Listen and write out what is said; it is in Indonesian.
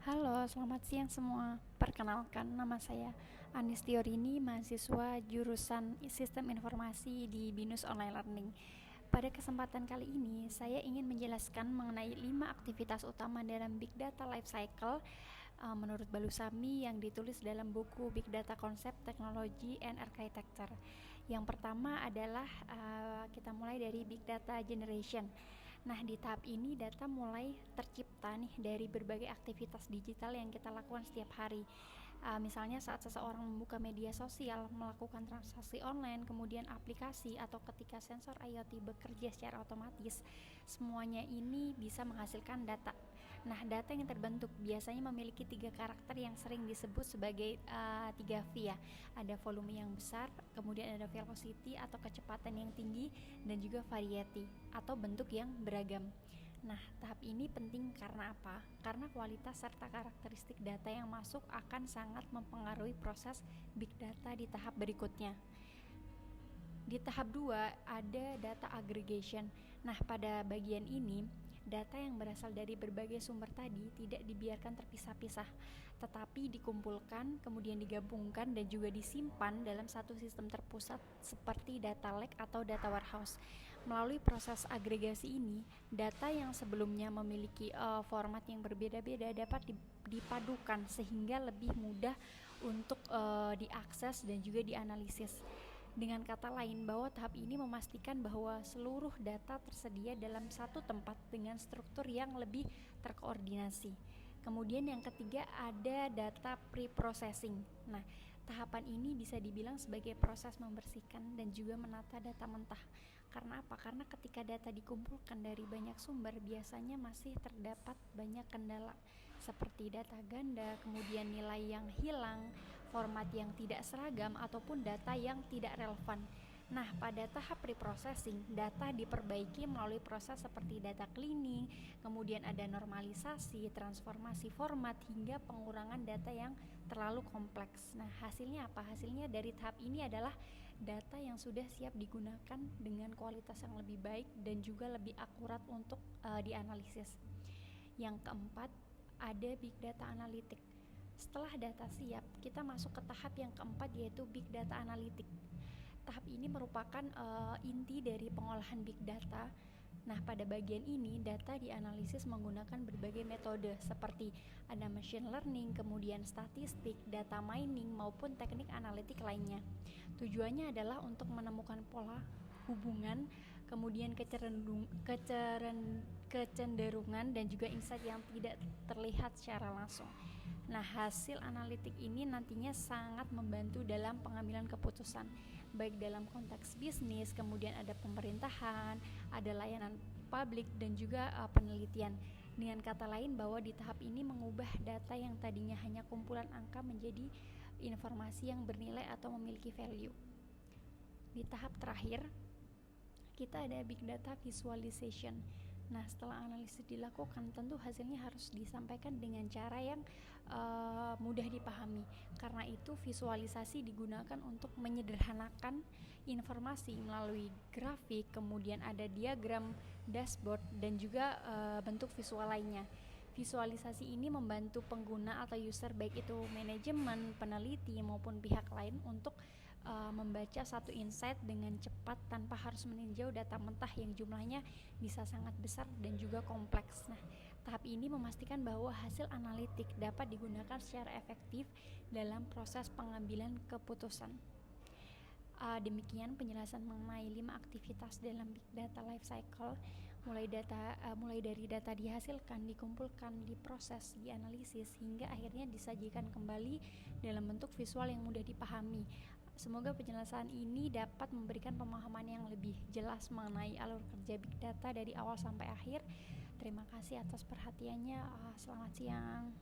Halo, selamat siang semua. Perkenalkan, nama saya Anis Tiorini, mahasiswa jurusan Sistem Informasi di BINUS Online Learning. Pada kesempatan kali ini, saya ingin menjelaskan mengenai 5 aktivitas utama dalam Big Data Lifecycle menurut Balusami yang ditulis dalam buku Big Data Concept, Technology, and Architecture. Yang pertama adalah kita mulai dari Big Data Generation. Nah, di tahap ini data mulai tercipta nih dari berbagai aktivitas digital yang kita lakukan setiap hari. Misalnya saat seseorang membuka media sosial, melakukan transaksi online, kemudian aplikasi, atau ketika sensor IoT bekerja secara otomatis, semuanya ini bisa menghasilkan data. Nah, data yang terbentuk biasanya memiliki 3 karakter yang sering disebut sebagai 3V ya. Ada volume yang besar, kemudian ada velocity atau kecepatan yang tinggi, dan juga variety atau bentuk yang beragam. Nah, tahap ini penting karena apa? Karena kualitas serta karakteristik data yang masuk akan sangat mempengaruhi proses big data di tahap berikutnya. Di tahap 2 ada data aggregation. Nah, pada bagian ini data yang berasal dari berbagai sumber tadi tidak dibiarkan terpisah-pisah, tetapi dikumpulkan, kemudian digabungkan dan juga disimpan dalam satu sistem terpusat seperti data lake atau data warehouse. Melalui proses agregasi ini, data yang sebelumnya memiliki format yang berbeda-beda dapat dipadukan sehingga lebih mudah untuk diakses dan juga dianalisis. Dengan kata lain, bahwa tahap ini memastikan bahwa seluruh data tersedia dalam satu tempat dengan struktur yang lebih terkoordinasi. Kemudian yang ketiga ada data pre-processing. Nah, tahapan ini bisa dibilang sebagai proses membersihkan dan juga menata data mentah. Karena apa? Karena ketika data dikumpulkan dari banyak sumber, biasanya masih terdapat banyak kendala seperti data ganda, kemudian nilai yang hilang, format yang tidak seragam, ataupun data yang tidak relevan. Nah, pada tahap preprocessing, data diperbaiki melalui proses seperti data cleaning, kemudian ada normalisasi, transformasi format, hingga pengurangan data yang terlalu kompleks. Nah, hasilnya apa? Hasilnya dari tahap ini adalah data yang sudah siap digunakan dengan kualitas yang lebih baik dan juga lebih akurat untuk dianalisis. Yang keempat, ada Big Data Analytic. Setelah data siap, kita masuk ke tahap yang keempat, yaitu Big Data Analytic. Tahap ini merupakan inti dari pengolahan big data. Nah, pada bagian ini data dianalisis menggunakan berbagai metode seperti ada machine learning, kemudian statistik, data mining, maupun teknik analitik lainnya. Tujuannya adalah untuk menemukan pola, hubungan, kemudian kecenderungan dan juga insight yang tidak terlihat secara langsung. Nah, hasil analitik ini nantinya sangat membantu dalam pengambilan keputusan, baik dalam konteks bisnis, kemudian ada pemerintahan, ada layanan publik, dan juga penelitian. Dengan kata lain, bahwa di tahap ini mengubah data yang tadinya hanya kumpulan angka menjadi informasi yang bernilai atau memiliki value. Di tahap terakhir, kita ada big data visualization. Nah, setelah analisis dilakukan, tentu hasilnya harus disampaikan dengan cara yang mudah dipahami. Karena itu, visualisasi digunakan untuk menyederhanakan informasi melalui grafik, kemudian ada diagram, dashboard, dan juga bentuk visual lainnya. Visualisasi ini membantu pengguna atau user, baik itu manajemen, peneliti, maupun pihak lain untuk membaca satu insight dengan cepat tanpa harus meninjau data mentah yang jumlahnya bisa sangat besar dan juga kompleks. Nah, tahap ini memastikan bahwa hasil analitik dapat digunakan secara efektif dalam proses pengambilan keputusan. Demikian penjelasan mengenai 5 aktivitas dalam Big Data Lifecycle, mulai dari data dihasilkan, dikumpulkan, diproses, dianalisis, hingga akhirnya disajikan kembali dalam bentuk visual yang mudah dipahami. Semoga penjelasan ini dapat memberikan pemahaman yang lebih jelas mengenai alur kerja Big Data dari awal sampai akhir. Terima kasih atas perhatiannya. Selamat siang.